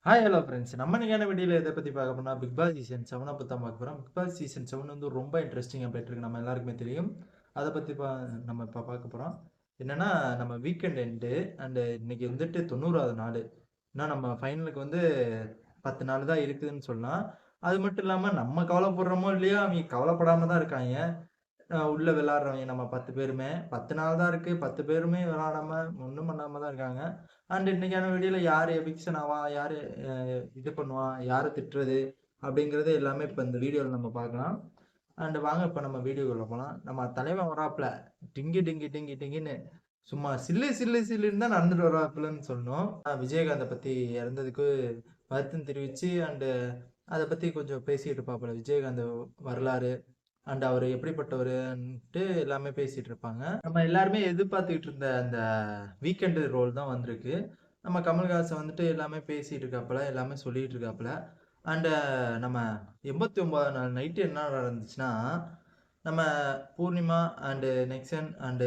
Hi hello friends. நம்ம இன்னைக்கான வீடியோல எத பத்தி பார்க்க போறோம்னா, பிக் பாஸ் சீசன் 7 பத்தி தான் பார்க்க போறோம். பிக் பாஸ் சீசன் 7 வந்து ரொம்ப இன்ட்ரஸ்டிங்கா போயிட்டுருக்கு. நம்ம எல்லாருக்குமே தெரியும். அத பத்தி நம்ம இப்ப பார்க்க போறோம். என்னன்னா, நம்ம வீக்கெண்ட் எண்டு அண்ட் இன்னைக்கு வந்துட்டு 90வது நாளு. இன்னும் நம்ம ஃபைனலுக்கு வந்து 10 நாள் தான் இருக்குதுன்னு சொல்லலாம். அது மட்டும் இல்லாம நம்ம கவலைப்படுறோமோ இல்லையோ, அவிங்க கவலைப்படாம தான் இருக்காய்ங்க. உள்ள விளையாடுறவங்க நம்ம 10 பேருமே 10 நாள் தான் இருக்கு. 10 பேருமே விளையாடாம, ஒண்ணும் பண்ணாம தான் இருக்காங்க. அண்ட் இன்னைக்கான வீடியோல யாரு எவிக்ஷன் ஆவா? யாரு அ இது பண்ணுவா? யார திட்டுறது? அப்படிங்கிறது எல்லாமே இப்ப இந்த வீடியோல நம்ம பார்க்கலாம். அண்ட் வாங்க இப்ப நம்ம வீடியோக்குள்ள போலாம். நம்ம தலைவன் வராப்புல. டிங்கி டிங்கி டிங்கி டிங்கின்னு சும்மா சில்லு சில்லு சில்லுன்னு தான் நடந்துட்டு வராப்புலன்னு சொல்லணும். விஜயகாந்த பத்தி இறந்ததுக்கு வருத்தம் தெரிவிச்சு அண்ட் அத பத்தி கொஞ்சம் பேசிட்டு இருப்பாப்புல. விஜயகாந்த் வரலாறு அண்ட் அவரு எப்படிப்பட்டவருன்ட்டு எல்லாமே பேசிட்டு இருப்பாங்க. நம்ம எல்லாருமே எதிர்பார்த்துக்கிட்டு இருந்த அந்த வீக்கெண்ட் ரோல் தான் வந்திருக்கு. நம்ம கமல்ஹாசன் வந்துட்டு எல்லாமே பேசிட்டு இருக்காப்புல, எல்லாமே சொல்லிட்டு இருக்காப்புல. அண்ட் நம்ம 89வது நாள் நைட்டு என்ன நடந்துச்சுன்னா, நம்ம பூர்ணிமா அண்ட் நெக்சன் அண்ட்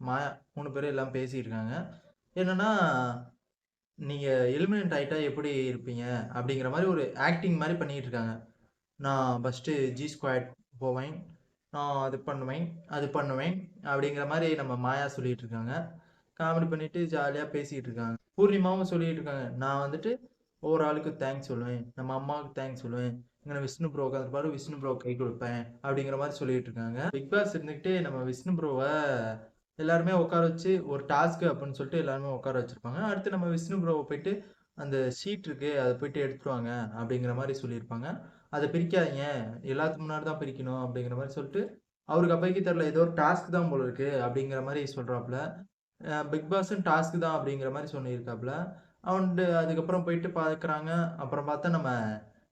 மாயா 3 பேரும் எல்லாம் பேசிட்டு இருக்காங்க. என்னன்னா, நீங்க எலிமினேட் ஆயிட்டா எப்படி இருப்பீங்க? அப்படிங்கிற மாரி ஒரு ஆக்டிங் மாரி பண்ணிட்டு இருக்காங்க. நான் ஃபர்ஸ்ட்டு ஜி ஸ்குவாட் போவேன். நான் அது பண்ணுவேன், அது பண்ணுவேன் அப்படிங்கிற மாரி நம்ம மாயா சொல்லிட்டு இருக்காங்க. காமெடி பண்ணிட்டு ஜாலியா பேசிட்டு இருக்காங்க. பூர்ணிமாவும் சொல்லிட்டு இருக்காங்க. நான் வந்துட்டு ஒவ்வொரு ஆளுக்கு தேங்க்ஸ் சொல்லுவேன். நம்ம அம்மாவுக்கு தேங்க்ஸ் சொல்லுவேன். இங்க விஷ்ணு ப்ரோ உட்காந்துருப்பாரு. விஷ்ணு ப்ரோ கை கொடுப்பேன். அப்படிங்கிற மாரி சொல்லிட்டு இருக்காங்க. பிக் பாஸ் இருந்துகிட்டு நம்ம விஷ்ணு ப்ரோவ எல்லாருமே உட்கார வச்சு ஒரு டாஸ்க் அப்படின்னு சொல்லிட்டு எல்லாருமே உட்கார வச்சிருப்பாங்க. அடுத்து நம்ம விஷ்ணு ப்ரோவ போயிட்டு அந்த ஷீட் இருக்கு. அத போயிட்டு எடுத்துட்டு வாங்க அப்படிங்கிற மாரி சொல்லியிருப்பாங்க. அத பிரிக்காதீங்க. எல்லாத்துக்கும் முன்னாடி தான் பிரிக்கணும் அப்படிங்கிற மாரி சொல்லிட்டு, அவருக்கு அப்போதைக்கு தெரியல. ஏதோ ஒரு டாஸ்க் தான் போல இருக்கு அப்படிங்கிற மாரி சொல்றாப்புல. பிக் பாஸும் டாஸ்க் தான் அப்படிங்கிற மாரி சொல்லியிருக்காப்புல. அண்ட் அதுக்கப்புறம் போயிட்டு பார்க்குறாங்க. அப்புறம் பார்த்தா நம்ம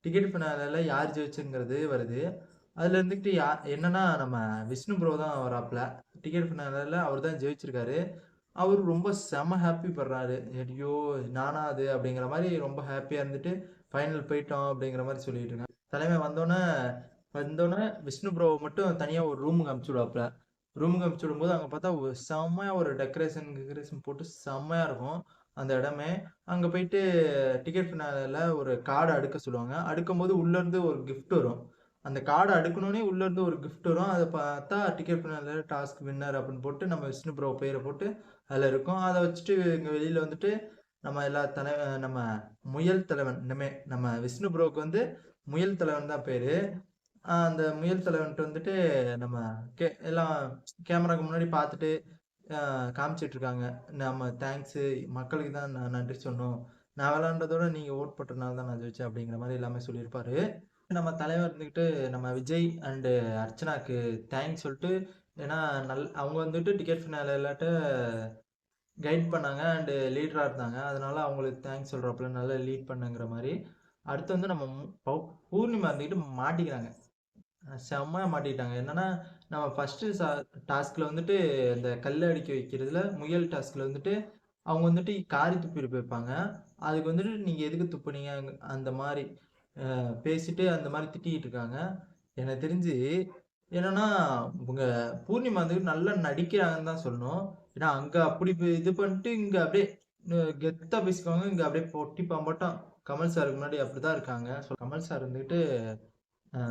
டிக்கெட் ஃபினாலேல யார் ஜெயிச்சுங்கிறது வருது. அதுல இருந்துகிட்டு என்னன்னா நம்ம விஷ்ணு ப்ரோ தான் வராப்புல. டிக்கெட் ஃபினாலேல அவர் தான் ஜெயிச்சிருக்காரு. அவரு ரொம்ப செம ஹாப்பி படுறாரு. "ஐயோ! நானா அது?" அப்படிங்கிற மாரி ரொம்ப ஹாப்பியா இருந்துட்டு, "ஃபைனல் போயிட்டோம்." அப்படிங்கிற மாரி சொல்லிட்டு இருக்காங்க. தலைவன் வந்தோனே விஷ்ணு ப்ரோவ மட்டும் தனியா ஒரு ரூமுக்கு அனுப்பிச்சு விடுவாப்புல. ரூமுக்கு அனுப்பிச்சு விடும்போது, அங்க பார்த்தா செம்மையா ஒரு டெக்கரேஷன் கிகரேஷன் போட்டு செம்மையா இருக்கும். அந்த இடமே. அங்க போயிட்டு டிக்கெட் ஃபினாலேல ஒரு கார்ட அடுக்க சொல்லுவாங்க. அடுக்கும்போது உள்ளருந்து ஒரு கிஃப்ட் வரும். அந்த கார்ட அடுக்குனோனே உள்ளருந்து ஒரு கிஃப்ட் வரும். அத பார்த்தா டிக்கெட் ஃபினாலேல டாஸ்க் வின்னர் அப்படின்னு போட்டு நம்ம விஷ்ணு ப்ரோ பேர போட்டு அதுல இருக்கும். அத வச்சுட்டு இங்க வெளியில வந்துட்டு நம்ம எல்லா நம்ம முயல் தலைவன் இனிமே நம்ம விஷ்ணு ப்ரோவுக்கு வந்து முயல் தலைவன் தான் பேரு. அந்த முயல் தலைவன்ட்ட வந்துட்டு நம்ம எல்லாம் கேமராக்கு முன்னாடி பார்த்துட்டு காமிச்சிட்டு இருக்காங்க. நம்ம தேங்க்ஸு மக்களுக்கு தான் நான் நன்றி சொல்லணும். நான் விளையாண்டதோட நீங்க ஓட் போட்டனால தான் நான் ஜெயிச்சேன் அப்படிங்கிற மாரி எல்லாமே சொல்லியிருப்பாரு. நம்ம தலைவர் இருந்துகிட்டு நம்ம விஜய் அண்ட் அர்ச்சனாக்கு தேங்க்ஸ் சொல்லிட்டு ஏன்னா அவங்க வந்துட்டு டிக்கெட் ஃபினாலேலாட்ட கைட் பண்ணாங்க அண்ட் லீடரா இருந்தாங்க. அதனால அவங்களுக்கு தேங்க்ஸ் சொல்றாப்புல நல்லா லீட் பண்ணேங்கிற மாரி. அடுத்து வந்து நம்ம பூர்ணிமா இருந்துகிட்டு மாட்டிக்கிறாங்க. செம்மையா மாட்டிக்கிட்டாங்க. என்னன்னா, நம்ம ஃபர்ஸ்ட்டு டாஸ்க்ல வந்துட்டு இந்த கல்ல அடுக்கி வைக்கிறதுல முயல் டாஸ்க்ல வந்துட்டு, அவங்க வந்துட்டு காரி துப்பிட்டு போயிருப்பாங்க. அதுக்கு வந்துட்டு நீங்க எதுக்கு துப்புனீங்க? அந்த மாரி பேசிட்டு அந்த மாரி திட்டிக்கிட்டு இருக்காங்க. எனக்கு தெரிஞ்சு என்னன்னா, இவங்க பூர்ணிமா வந்து நல்லா நடிக்கிறாங்கன்னு தான் சொல்லணும். ஏன்னா, அங்க அப்படி இது பண்ணிட்டு, இங்க அப்படியே கெத்தா பேசிக்குவாங்க. இங்க அப்படியே பொட்டி பாம்பாட்டம் கமல் சாருக்கு முன்னாடி அப்படிதான் இருக்காங்க. கமல் சார் வந்துட்டு ஆ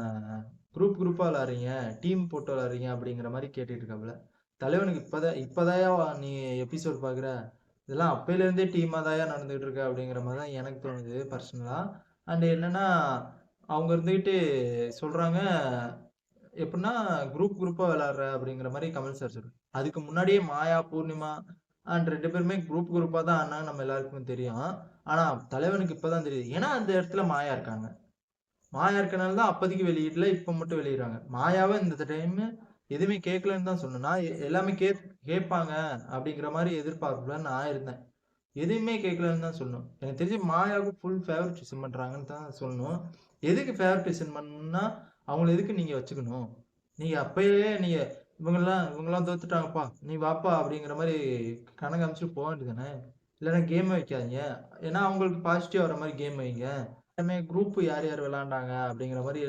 குரூப்பா விளையாடுறீங்க, டீம் போட்டு விளையாடுறீங்க அப்படிங்கிற மாரி கேட்டுட்டு இருக்காப்புல. தலைவனுக்கு இப்பதான்யா நீ எபிசோட் பார்க்குற? இதெல்லாம் அப்பையிலேருந்தே டீமா தான்யா நடந்துகிட்டு இருக்கு அப்படிங்கிற மாரி தான் எனக்கு தோணுது பர்சனலா. அண்ட் என்னன்னா, அவங்க இருந்துகிட்டு சொல்றாங்க, எப்புட்ன்னா குரூப்பா விளையாடுற அப்படிங்கிற மாரி கமல் சார் அதுக்கு முன்னாடியே மாயா, பூர்ணிமா அண்ட் 2 பேருமே குரூப்பா தான் ஆடுனாங்க நம்ம எல்லாருக்குமே தெரியும். ஆனா தலைவனுக்கு இப்ப தான் தெரியுது. ஏன்னா அந்த இடத்துல மாயா இருக்காங்க. மாயா இருக்கனால தான் அப்போதைக்கு வெளியிடல. இப்ப மட்டும் வெளியிடுறாங்க. மாயாவ இந்த டைமு எதுவுமே கேட்கலன்னு தான் சொல்லணும். நான் எல்லாமே கேட்பாங்க அப்படிங்கிற மாரி எதிர்பார்ப்புல நான் இருந்தேன். எதுவுமே கேட்கலன்னு தான் சொல்லணும். எனக்கு தெரிஞ்சு மாயாவுக்கு ஃபுல் ஃபேவரட்டிசம் பண்றாங்கன்னு தான் சொல்லணும். எதுக்கு ஃபேவரட்டிசம் பண்ணணும்னா, அவங்கள எதுக்கு நீங்க வச்சுக்கணும்? நீங்க அப்பயே இவங்கலாம் தோத்துட்டாங்கப்பா. நீ வாப்பா அப்படிங்கிற மாரி கணக்கு காமிச்சுட்டு போ வேண்டியதுதானே. இல்லன்னா கேமே வைக்காதீங்க. ஏன்னா அவங்களுக்கு பாசிட்டிவா வர மாரி கேம் வைங்க. எல்லாமே குரூப் யார் யார் விளையாண்டாங்க அப்படிங்கிற மாரி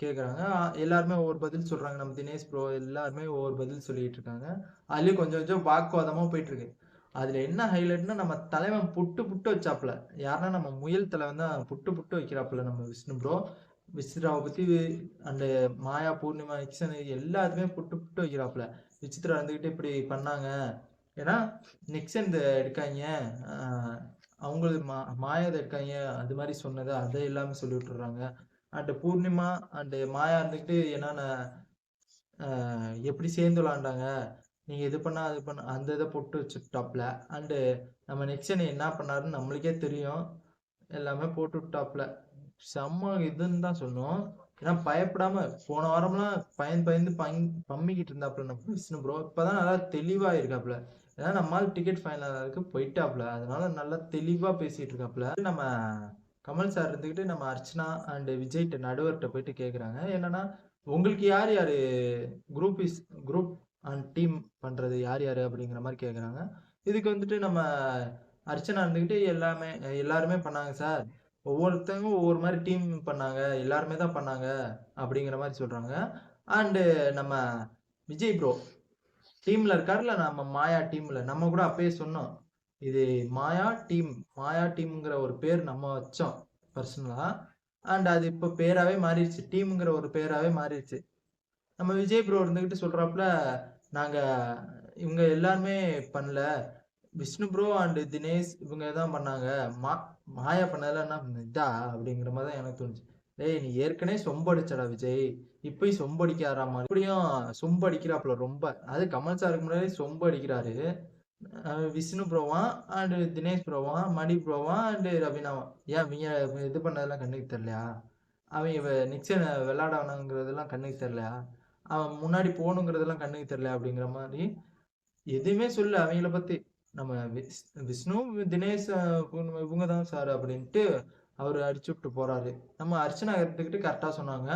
கேட்குறாங்க. எல்லாருமே ஒவ்வொரு பதில் சொல்றாங்க. நம்ம தினேஷ் ப்ரோ எல்லாருமே ஒவ்வொரு பதில் சொல்லிட்டு இருக்காங்க. அதுலயும் கொஞ்சம் கொஞ்சம் வாக்குவாதமா போயிட்டு இருக்கு. அதுல என்ன ஹைலைட்னா நம்ம தலைவன் புட்டு புட்டு வச்சாப்புல. யாருன்னா நம்ம முயல் தலைவன் தான் புட்டு புட்டு வைக்கிறாப்புல நம்ம விஷ்ணு ப்ரோ. விசித்ராவ பத்தி அண்ட் மாயா, பூர்ணிமா, நிக்சன் எல்லாத்துமே புட்டு புட்டு வைக்கிறாப்புல. விசித்ரா இருந்துகிட்டு இப்படி பண்ணாங்க. ஏன்னா நிக்சன் இத எடுக்காய்ங்க. அ அவங்களுக்கு மாயா இத எடுக்காய்ங்க. அது மாரி சொன்னது அத எல்லாமே சொல்லி விட்டுர்றாங்க. அண்ட் பூர்ணிமா அண்ட் மாயா இருந்துகிட்டு என்னன்னா எப்படி சேர்ந்து விளையாண்டாங்க. நீங்க இது பண்ணா, அது பண்ணா அந்த இத போட்டு வச்சுட்டாப்ல. அண்ட் நம்ம நிக்சன் என்ன பண்ணாருன்னு நம்மளுக்கே தெரியும். எல்லாமே போட்டு விட்டாப்ல. செம்ம இதுன்னு தான் சொல்லணும். ஏன்னா பயப்படாம போன வாரம்லாம் பயந்து பயந்து பம்மிக்கிட்டு இருந்தாப்புல நம்ம விஷ்ணு ப்ரோ. இப்பதான் நல்லா தெளிவா இருக்காப்புல. ஏன்னா நம்ம ஆள் டிக்கெட் ஃபைனலுக்கு போயிட்டாப்புல. அதனால நல்லா தெளிவா பேசிட்டு இருக்காப்புல. நம்ம கமல் சார் இருந்துகிட்டு நம்ம அர்ச்சனா அண்ட் விஜய்ட்ட நடுவர்ட்ட போயிட்டு கேட்குறாங்க. என்னன்னா, உங்களுக்கு யார் யாரு குரூப் அண்ட் டீம் பண்றது யார் யாரு அப்படிங்கிற மாரி கேட்குறாங்க. இதுக்கு வந்துட்டு நம்ம அர்ச்சனா இருந்துகிட்டு எல்லாருமே பண்ணாங்க சார். ஒவ்வொருத்தவங்க ஒவ்வொரு மாரி டீம் பண்ணாங்க. எல்லாருமே தான் பண்ணாங்க. அப்படிங்கிற மாரி சொல்றாங்க. அண்டு நம்ம விஜய் ப்ரோ டீம்ல இருக்காருல்ல நம்ம மாயா டீம்ல. நம்ம கூட அப்பயே சொன்னோம். இது மாயா டீம். மாயா டீம்ங்கிற ஒரு பேர் நம்ம வச்சோம் பர்சனலா. அண்ட் அது இப்ப பேராவே மாறிருச்சு. டீம்ங்கிற ஒரு பேராவே மாறிருச்சு. நம்ம விஜய் ப்ரோ இருந்துகிட்டு சொல்றாப்புல, நாங்க இவங்க எல்லாருமே பண்ணல. விஷ்ணு ப்ரோ அண்ட் தினேஷ் இவங்க தான் பண்ணாங்க. மா மாயா பண்ணதெல்லாம் என்ன இதா? அப்படிங்கிற மாரி தான் எனக்கு தோணுச்சு. டேய் நீ ஏற்கனவே சொம்படிச்சடா விஜய். இப்பயும் சொம்படிக்காதடா இப்படியும் சொம்படிக்கிறாப்புல ரொம்ப. அது கமல் சாருக்கு முன்னாடி சொம்படிக்கிறாரு. விஷ்ணு ப்ரோவாம் அண்ட் தினேஷ் ப்ரோவாம், மணி ப்ரோவாம் அண்ட் ரவீனாவாம். ஏன் இவங்க இது பண்ணதெல்லாம் கண்ணுக்கு தெரியலையா? அவங்க நிக்சன் விளையாட வேணாங்கிறதெல்லாம் கண்ணுக்கு தெரியலையா? அவன் முன்னாடி போகணுங்கிறதெல்லாம் கண்ணுக்கு தெரியலையா? அப்படிங்கிற மாரி எதுவுமே சொல்லல அவங்கள பத்தி. நம்ம விஷ்ணு, தினேஷ் இவங்க தான் சார் அப்படின்ட்டு அவரு அடிச்சு விட்டு போறாரு. நம்ம அர்ச்சனா எடுத்துக்கிட்டு கரெக்டா சொன்னாங்க.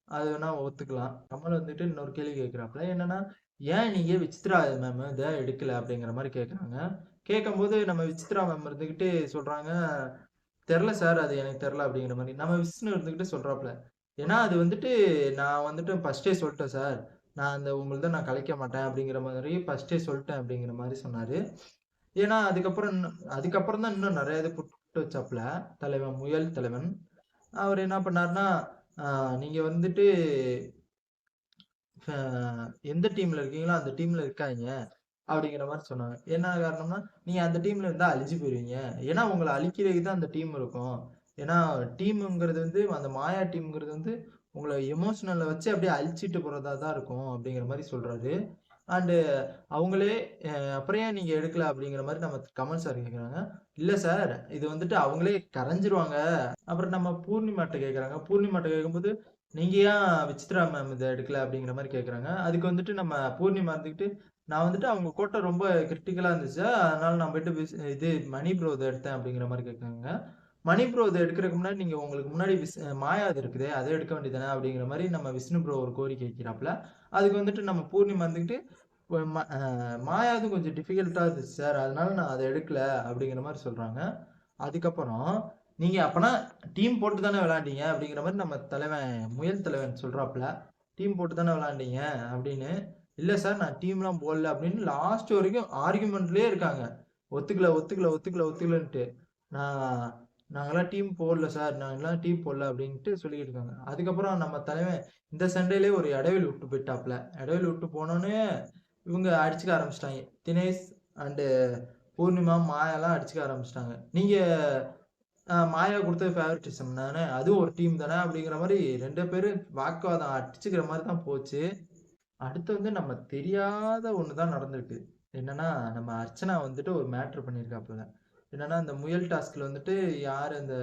அது வேணா ஒத்துக்கலாம். கமல் வந்துட்டு இன்னொரு கேள்வி கேட்கிறாப்புல. என்னன்னா, ஏன் நீங்க விசித்ரா மேம் இத எடுக்கல அப்படிங்கிற மாரி கேட்குறாங்க. கேட்கும்போது நம்ம விசித்ரா மேம் இருந்துகிட்டு சொல்றாங்க, "தெர்ல சார். அது எனக்கு தெர்ல." அப்படிங்கிற மாரி. நம்ம விஷ்ணு இருந்துகிட்டு சொல்றாப்புல. ஏன்னா அது வந்துட்டு நான் வந்துட்டு ஃபர்ஸ்ட்டே சொல்ட்டேன் சார். நான் அந்த உங்களுத நான் கலைக்க மாட்டேன் அப்படிங்கிற மாதிரி ஃபர்ஸ்ட்டே சொல்ட்டேன் அப்படிங்கிற மாரி சொன்னாரு. ஏன்னா அதுக்கப்புறம் தான் இன்னும் நெறைய இது புட்டு வச்சாப்புல. முயல் தலைவன். அவரு என்ன பண்ணாருன்னா, "ஆ நீங்க வந்துட்டு அ எந்த டீம்ல இருக்கீங்களோ அந்த டீம்ல இருக்காதீங்க." அப்படிங்கிற மாரி சொன்னாங்க. என்ன காரணம்னா, நீங்க அந்த டீம்ல இருந்தா அழிஞ்சு போயிருவீங்க. ஏன்னா உங்கள அழிக்கிறதுக்கு தான் அந்த டீம் இருக்கும். ஏன்னா டீம்ங்கிறது வந்து அந்த மாயா டீம்ங்கிறது வந்து உங்கள எமோஷனல வச்சு அப்படியே அழிச்சிட்டு போறதா தான் இருக்கும் அப்படிங்கிற மாரி சொல்றாரு. அண்டு அவங்களே அப்புறம் ஏன் நீங்க எடுக்கல அப்படிங்கிற மாரி நம்ம கமல் சார் கேட்குறாங்க. இல்ல சார் இது வந்துட்டு அவங்களே கரைஞ்சிருவாங்க. அப்புறம் நம்ம பூர்ணிமாட்ட கேட்குறாங்க. பூர்ணிமாட்ட கேட்கும்போது, நீங்க ஏன் விசித்ரா மேம் இத எடுக்கல அப்படிங்கிற மாரி கேட்குறாங்க. அதுக்கு வந்துட்டு நம்ம பூர்ணிமா இருந்துகிட்டு, நான் வந்துட்டு அவங்க கோட்ட ரொம்ப கிரிட்டிக்கலா இருந்துச்சு. அதனால நான் போயிட்டு இது மணி ப்ரோ இத எடுத்தேன் அப்படிங்கிற மாரி கேட்குறாங்க. மணி ப்ரோ இத எடுக்கிறதுக்கு முன்னாடி நீங்க உங்களுக்கு முன்னாடி மாயா இது இருக்குதே, அத எடுக்க வேண்டியது தானே அப்படிங்கிற மாரி நம்ம விஷ்ணு ப்ரோ ஒரு கோரிக்கை வைக்கிறாப்ல. அதுக்கு வந்துட்டு நம்ம பூர்ணிமா இருந்துகிட்டு, மாயாது கொஞ்சம் டிஃபிகல்ட்டா இருந்துச்சு சார். அதனால நான் அத எடுக்கல அப்படிங்கிற மாரி சொல்றாங்க. அதுக்கப்புறம் நீங்க அப்பன்னா டீம் போட்டு தானே விளையாண்டீங்க அப்படிங்கிற மாரி நம்ம முயல் தலைவன் சொல்றாப்ல. டீம் போட்டு தானே விளையாண்டீங்க அப்படின்னு. இல்ல சார் நான் டீம்லாம் போடல அப்படின்னு லாஸ்ட் வரைக்கும் ஆர்குமெண்ட்லயே இருக்காங்க. ஒத்துக்கலன்ட்டு. நான் நாங்கலாம் டீம் போடல சார். நாங்கலாம் டீம் போடல அப்படின்ட்டு சொல்லிட்டு இருக்காங்க. அதுக்கப்புறம் நம்ம தலைவன் இந்த சண்டையிலேயே ஒரு இடைவெளி விட்டு போயிட்டாப்ல. இடைவெளி விட்டு போனோனே இவங்க அடிச்சுக்க ஆரம்பிச்சுட்டாங்க. தினேஷ் அண்ட் பூர்ணிமா, மாயாலாம் அடிச்சுக்க ஆரம்பிச்சுட்டாங்க. நீங்க மாயா குடுத்தது ஃபேவரட்டிசம் தானே! அதுவும் ஒரு டீம் தானே! அப்படிங்கிற மாரி 2 பேரும் வாக்குவாதம் அடிச்சுக்கிற மாரி தான் போச்சு. அடுத்து வந்து நம்ம தெரியாத ஒண்ணு தான் நடந்திருக்கு. என்னன்னா, நம்ம அர்ச்சனா வந்துட்டு ஒரு மேட்டர் பண்ணியிருக்காப்புல. என்னன்னா, அந்த முயல் டாஸ்க்ல வந்துட்டு யாரு அந்த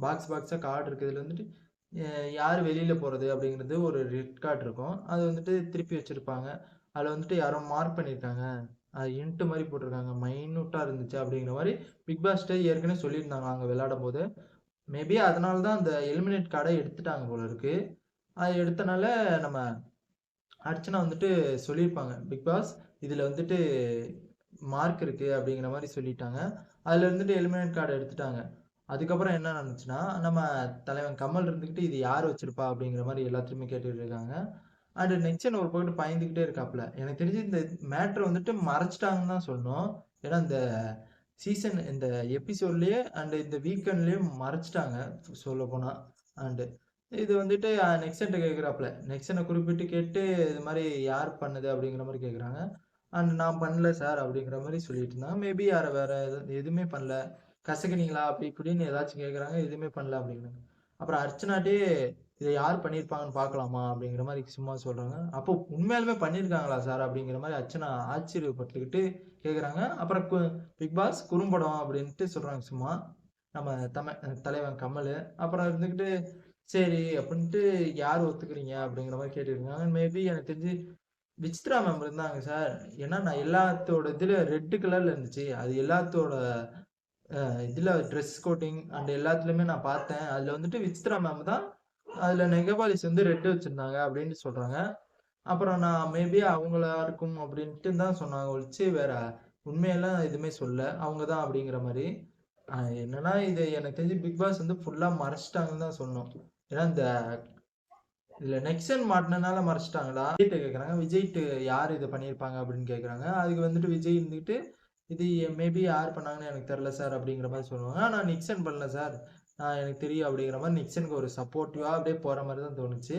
பாக்ஸா கார்டு இருக்குதுல வந்துட்டு, எ யாரு வெளில போறது அப்படிங்கிறது ஒரு ரெட் கார்ட் இருக்கும். அது வந்துட்டு திருப்பி வச்சிருப்பாங்க. அதுல வந்துட்டு யாரோ மார்க் பண்ணியிருக்காங்க. அது இன்ட் மாரி போட்டிருக்காங்க. மைன்யூட்டா இருந்துச்சு அப்படிங்கிற மாரி பிக் பாஸ்ட்ட ஏற்கனவே சொல்லியிருந்தாங்க அங்க விளையாடும்போது. மேபி அதனால தான் அந்த எலிமினேட் கார்ட எடுத்துட்டாங்க போல இருக்கு. அத எடுத்தனால நம்ம அர்ச்சனா வந்துட்டு சொல்லியிருப்பாங்க. பிக் பாஸ் இதுல வந்துட்டு மார்க் இருக்கு அப்படிங்கிற மாரி சொல்லிட்டாங்க. அதுல இருந்துட்டு எலிமினேட் கார்ட எடுத்துட்டாங்க. அதுக்கப்புறம் என்ன நடந்துச்சுன்னா, நம்ம தலைவன் கமல் இருந்துகிட்டு இது யார் வச்சிருப்பா? அப்படிங்கிற மாரி எல்லாத்தையுமே கேட்டுட்டு இருக்காங்க. அண்ட் நெக்ஸ்ட் ஒரு பக்கெட் பயந்துகிட்டே இருக்காப்ல. எனக்கு தெரிஞ்சு இந்த மேட்டர் வந்துட்டு மறைச்சுட்டாங்கன்னு தான் சொல்லணும். ஏன்னா இந்த சீசன் இந்த எபிசோட்லயே அண்ட் இந்த வீக்கெண்ட்லயே மறைச்சிட்டாங்க சொல்ல போனா. அண்ட் இது வந்துட்டு நெக்சன்ட்ட கேட்குறாப்புல. நெக்சனை குறிப்பிட்டு கேட்டு இது மாதிரி யார் பண்ணது அப்படிங்கிற மாதிரி கேட்குறாங்க. அண்ட் நான் பண்ணல சார் அப்படிங்கிற மாதிரி சொல்லிட்டு இருந்தாங்க. மேபி யார வேற எதுவுமே பண்ணல. கசக்குனீங்களா அப்படி இப்படின்னு ஏதாச்சும் கேட்குறாங்க. எதுவுமே பண்ணல அப்படிங்கிறாங்க. அப்புறம் அர்ச்சனாட்டே இதை யார் பண்ணியிருப்பாங்கன்னு பார்க்கலாமா அப்படிங்கிற மாதிரி சும்மா சொல்றாங்க. அப்போ உண்மையாலுமே பண்ணியிருக்காங்களா சார் அப்படிங்கிற மாதிரி அர்ச்சனா ஆச்சரியப்பட்டுக்கிட்டு கேட்குறாங்க. அப்புறம் பிக் பாஸ் குறும்படம் அப்படின்ட்டு சொல்றாங்க சும்மா. நம்ம தலைவன் கமல். அப்புறம் இருந்துக்கிட்டு சரி அப்படின்ட்டு யார் ஒத்துக்கிறீங்க அப்படிங்கிற மாதிரி கேட்டுருக்காங்க. மேபி எனக்கு தெரிஞ்சு விசித்ரா மேம் இருந்தாங்க சார். ஏன்னா நான் எல்லாத்தோட இதுல ரெட் கலர்ல இருந்துச்சு. அது எல்லாத்தோட இதுல ட்ரெஸ் கோட்டிங் அண்ட் எல்லாத்துலயுமே நான் பார்த்தேன். அதுல வந்துட்டு விசித்ரா மேம் தான் அதுல நெகபாலிஸ் வந்து ரெட் வச்சிருந்தாங்க அப்படின்னு சொல்றாங்க. அப்புறம் நான் மேபி அவங்களா இருக்கும் அப்படின்ட்டு தான் சொன்னாங்க ஒழிச்சு வேற உண்மையெல்லாம் எதுவுமே சொல்ல. அவங்க தான் அப்படிங்கிற மாதிரி. என்னன்னா இது எனக்கு தெரிஞ்சு பிக் பாஸ் வந்து ஃபுல்லா மறைச்சிட்டாங்கன்னு தான் சொல்லணும். ஏன்னா இந்த இதுல நெக்சன் மாட்டினனால மறைச்சிட்டாங்களா விஜய்ட்ட கேக்குறாங்க. விஜய்ட்டு யார் இதை பண்ணியிருப்பாங்க அப்படின்னு கேக்குறாங்க. அதுக்கு வந்துட்டு விஜய் இருந்துட்டு இது மேபி யார் பண்ணாங்கன்னு எனக்கு தெரியல சார் அப்படிங்கிற மாதிரி சொல்லுவாங்க. நான் நிக்சன் பண்ணல சார், எனக்கு தெரியும் அப்படிங்கிற மாதிரி நிக்சனுக்கு ஒரு சப்போர்ட்டிவா அப்படியே போற மாதிரி தான் தோணுச்சு.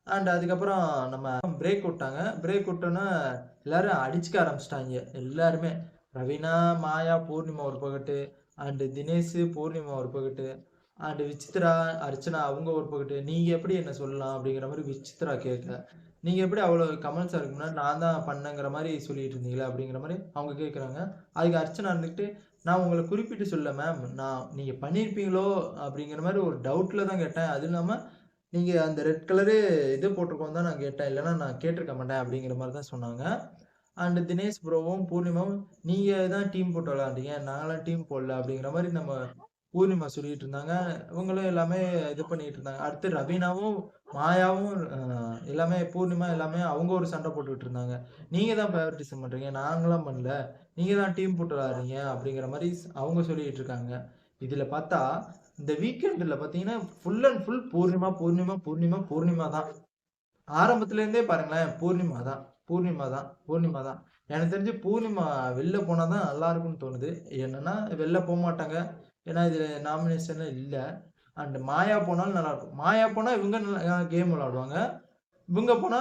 அண்ட் அதுக்கப்புறம் நம்ம பிரேக் விட்டாங்க. பிரேக் விட்டோன்னா எல்லாரும் அடிச்சுக்க ஆரம்பிச்சிட்டாங்க எல்லாருமே. ரவீனா, மாயா, பூர்ணிமா ஒரு பக்கத்து, அண்ட் தினேஷ், பூர்ணிமா ஒரு பக்கத்து, அண்ட் விசித்ரா, அர்ச்சனா அவங்க ஒரு பக்கத்து. நீங்க எப்படி என்ன சொல்லலாம் அப்படிங்கிற மாதிரி விசித்ரா கேட்க, நீங்க எப்படி அவ்வளவு கமல் சாருக்கு முன்னாடி நான் தான் பண்ணேங்கிற மாதிரி சொல்லிட்டு இருந்தீங்களா அப்படிங்கிற மாதிரி அவங்க கேட்குறாங்க. அதுக்கு அர்ச்சனா இருந்துக்கிட்டு நான் உங்களை குறிப்பிட்டு சொல்ல மேம், நான் நீங்க பண்ணியிருப்பீங்களோ அப்படிங்கிற மாதிரி ஒரு டவுட்ல தான் கேட்டேன். அது இல்லாம நீங்க அந்த ரெட் கலரு இது போட்டிருக்கோன்னு தான் நான் கேட்டேன். இல்லன்னா நான் கேட்டிருக்க மாட்டேன் அப்படிங்கிற மாரி தான் சொன்னாங்க. அண்ட் தினேஷ் ப்ரோவும், பூர்ணிமாவும் நீங்க தான் டீம் போட்டு விளையாண்டீங்க. நாங்கலாம் டீம் போடல அப்படிங்கிற மாரி நம்ம பூர்ணிமா சொல்லிட்டு இருந்தாங்க. இவங்களும் எல்லாமே இது பண்ணிட்டு இருந்தாங்க. அடுத்து ரவீனாவும், மாயாவும் எல்லாமே பூர்ணிமா எல்லாமே அவங்க ஒரு சண்டை போட்டுட்டு இருந்தாங்க. நீங்க தான் ஃபேவரட்டிசம் பண்றீங்க. நாங்கலாம் பண்ணல. நீங்க தான் டீம் போட்டு விளையாடுறீங்க அப்படிங்கிற மாரி அவங்க சொல்லிட்டு இருக்காங்க. இதுல பார்த்தா இந்த வீக்கெண்ட்ல பார்த்தீங்கன்னா, full and full Poornima, Poornima, Poornima, Poornima தான். ஆரம்பத்துல இருந்தே பாருங்களேன், பூர்ணிமா தான், பூர்ணிமா தான், பூர்ணிமா தான். எனக்கு தெரிஞ்சு பூர்ணிமா வெளில போனா தான் நல்லா இருக்கும்னு தோணுது. என்னன்னா, வெளில போமாட்டாங்க. ஏன்னா, இதுல நாமினேஷன்ல இல்ல. அண்ட் மாயா போனாலும் நல்லாருக்கும். மாயா போனா இவங்க நல்லா கேம் விளையாடுவாங்க. இவங்க போனா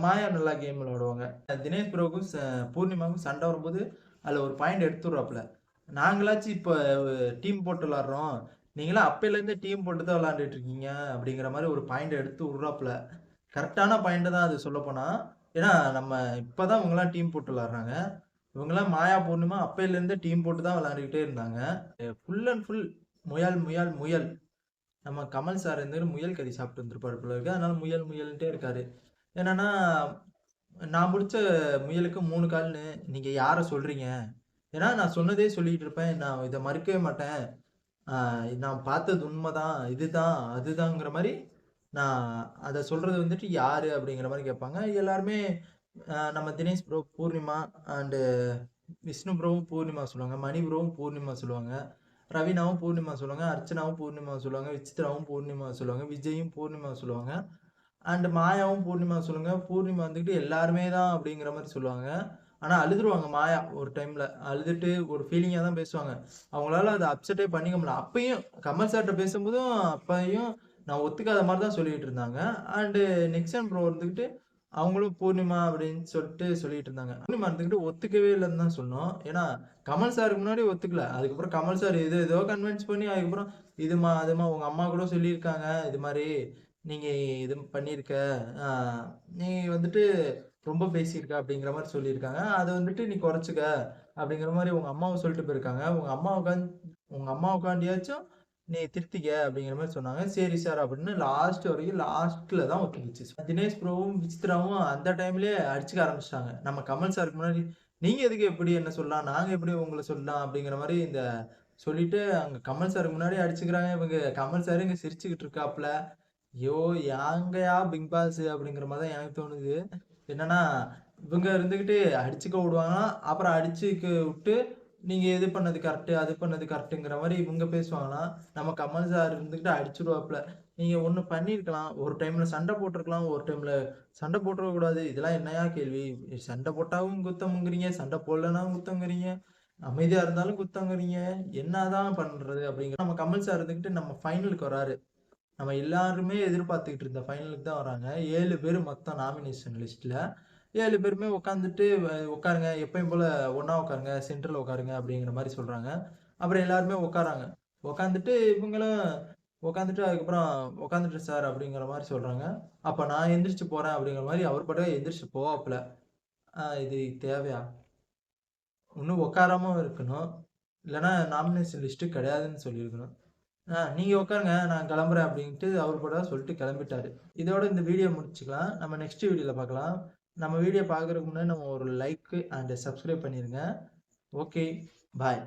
மாயா நல்லா கேம் விளையாடுவாங்க. தினேஷ் ப்ரோவுக்கும் பூர்ணிமாவுக்கும் சண்டை வரும்போது, அதுல ஒரு பாயிண்ட் எடுத்துடுறாப்புல. நாங்களாச்சும் இப்ப டீம் போட்டு விளையாடுறோம். நீங்கலாம் அப்பையிலேருந்தே டீம் போட்டு தான் விளையாண்டுட்டு இருக்கீங்க. அப்படிங்கிற மாரி ஒரு பாயிண்ட் எடுத்து விடுறாப்புல. கரெக்டான பாயிண்ட் தான் அது சொல்லப்போனா. ஏன்னா, நம்ம இப்பதான் இவங்கலாம் டீம் போட்டு விளையாடுறாங்க. இவங்கலாம் மாயா, பூர்ணிமா அப்பையிலேருந்தே டீம் போட்டு தான் விளையாண்டுக்கிட்டே இருந்தாங்க. ஃபுல் அண்ட் ஃபுல் முயல், முயல், முயல். நம்ம கமல் சார் இருந்துட்டு முயல் கறி சாப்பிட்டு வந்திருப்பாரு போல இருக்கு. அதனால முயல் முயல்ன்ட்டே இருக்காரு. என்னன்னா, நான் புடிச்ச முயலுக்கு 3 கால்னு நீங்க யார சொல்றீங்க? ஏன்னா நான் சொன்னதே சொல்லிட்டு இருப்பேன். நான் இத மறுக்கவே மாட்டேன். ஆ நான் பார்த்தது உண்மதான். இதுதான், அதுதாங்கிற மாரி நான் அத சொல்றது வந்துட்டு யாரு? அப்படிங்கிற மாரி கேட்பாங்க. எல்லாருமே நம்ம தினேஷ் ப்ரோ, பூர்ணிமா அண்ட் விஷ்ணு ப்ரோவும் பூர்ணிமா சொல்லுவாங்க. மணி ப்ரோவும் பூர்ணிமா சொல்லுவாங்க. ரவீனாவும் பூர்ணிமா சொல்லுவாங்க. அர்ச்சனாவும் பூர்ணிமா சொல்லுவாங்க. விசித்ராவும் பூர்ணிமா சொல்லுவாங்க. விஜயும் பூர்ணிமா சொல்லுவாங்க. அண்ட் மாயாவும் பூர்ணிமா சொல்லுங்க. பூர்ணிமா வந்துட்டு எல்லாருமே தான் அப்படிங்கிற மாரி சொல்லுவாங்க. ஆனா அழுதுருவாங்க மாயா ஒரு டைம்ல. அழுதுட்டு ஒரு ஃபீலிங்கா தான் பேசுவாங்க. அவங்களால அத அக்செப்ட்டே பண்ணிக்க முடியல. அப்பயும் கமல் சார்ட்ட பேசும்போதும் அப்பயும் நான் ஒத்துக்காத மாரி தான் சொல்லிட்டு இருந்தாங்க. அண்ட் நிக்சன் ப்ரோ இருந்துகிட்டு அவங்களும் பூர்ணிமா அப்படின்னு சொல்லிட்டு சொல்லிட்டு இருந்தாங்க. பூர்ணிமா இருந்துகிட்டு ஒத்துக்கவே இல்லன்னு தான் சொன்னோம். ஏன்னா கமல் சாருக்கு முன்னாடி ஒத்துக்கல. அதுக்கப்புறம் கமல் சார் ஏதோ ஏதோ கன்வின்ஸ் பண்ணி அதுக்கப்புறம் இதுமா அதுமா உங்க அம்மா கூட சொல்லியிருக்காங்க. இது மாரி நீங்க இது பண்ணியிருக்க. ஆ நீ வந்துட்டு ரொம்ப பேசியிருக்க அப்படிங்கிற மாரி சொல்லியிருக்காங்க. அத வந்துட்டு நீ குறைச்சுக்க அப்படிங்கிற மாரி உங்க அம்மாவும் சொல்லிட்டு போயிருக்காங்க. உங்க அம்மாவுக்காண்டியாச்சும் நீ திருத்திக்க அப்படிங்கிற மாரி சொன்னாங்க. சரி சார் அப்படின்னு லாஸ்ட் வரைக்கும் லாஸ்ட்ல தான் ஒத்துக்கிச்சு. தினேஷ் ப்ரோவும், விசித்ராவும் அந்த டைம்லயே அடிச்சுக்க ஆரம்பிச்சுட்டாங்க. நம்ம கமல் சாருக்கு முன்னாடி நீங்க எதுக்கு எப்படி என்ன சொல்லலாம்? நாங்க எப்படி உங்கள சொல்லலாம்? அப்படிங்கிற மாரி இந்த சொல்லிட்டு அங்க கமல் சாருக்கு முன்னாடி அடிச்சுக்கிறாங்க. இவங்க கமல் சார் இங்க சிரிச்சுக்கிட்டு இருக்காப்ல. ஐயோ! யாங்கயா பிக் பாஸ் அப்படிங்கிற மாரி தான் எனக்கு தோணுது. என்னன்னா, இவங்க இருந்துகிட்டு அடிச்சுக்க விடுவாங்களாம். அப்புறம் அடிச்சுக்க விட்டு, நீங்க இது பண்ணது கரெக்ட், அது பண்ணது கரெக்ட்ங்கிற மாரி இவங்க பேசுவாங்கன்னா, நம்ம கமல் சார் இருந்துகிட்டு அடிச்சுடுவாப்புல. நீங்க ஒண்ணு பண்ணியிருக்கலாம். ஒரு டைம்ல சண்டை போட்டுருக்கலாம். ஒரு டைம்ல சண்டை போட்டுருக்க கூடாது. இதெல்லாம் என்னய்யா கேள்வி? சண்டை போட்டாவும் குத்தம்ங்கிறீங்க, சண்டை போடலனாவும் குத்தம்ங்கிறீங்க, அமைதியா இருந்தாலும் குத்தம்ங்கிறீங்க. என்னதான் பண்றது? அப்படிங்கிற நம்ம கமல் சார் இருந்துகிட்டு நம்ம ஃபைனலுக்கு வராரு. நம்ம எல்லாருமே எதிர்பார்த்துக்கிட்டு இருந்த ஃபைனலுக்கு தான் வராங்க. 7 பேரு மொத்தம் நாமினேஷன் லிஸ்ட்ல. 7 பேருமே உட்காந்துட்டு உட்காருங்க. எப்பயும் போல ஒண்ணா உட்காருங்க. சென்டர்ல உட்காருங்க அப்படிங்கிற மாரி சொல்றாங்க. அப்புறம் எல்லாருமே உட்கார்றாங்க. உட்காந்துட்டு இவங்களும் உட்காந்துட்டு அதுக்கப்புறம் உட்காந்துட்டேன் சார் அப்படிங்கிற மாரி சொல்றாங்க. அப்ப நான் எந்திரிச்சு போறேன் அப்படிங்கிற மாரி அவர் பாட்டுக்கு எந்திரிச்சு போவாப்புல. இது தேவையா? இன்னும் உட்காராம இருக்கணும். இல்லன்னா நாமினேஷன் லிஸ்ட் கிடையாதுன்னு சொல்லியிருக்கணும். நீங்க உட்காருங்க. நான் கிளம்புறேன் அப்டின்ட்டு அவரு கூட சொல்லிட்டு கிளம்பிட்டாரு. இதோட இந்த வீடியோ முடிச்சுக்கலாம். நம்ம நெக்ஸ்ட் வீடியோல பார்க்கலாம். நம்ம வீடியோ பார்க்கறதுக்கு முன்னாடி நம்ம ஒரு லைக் அண்ட் சப்ஸ்கிரைப் பண்ணிருங்க. ஓகே. பாய்.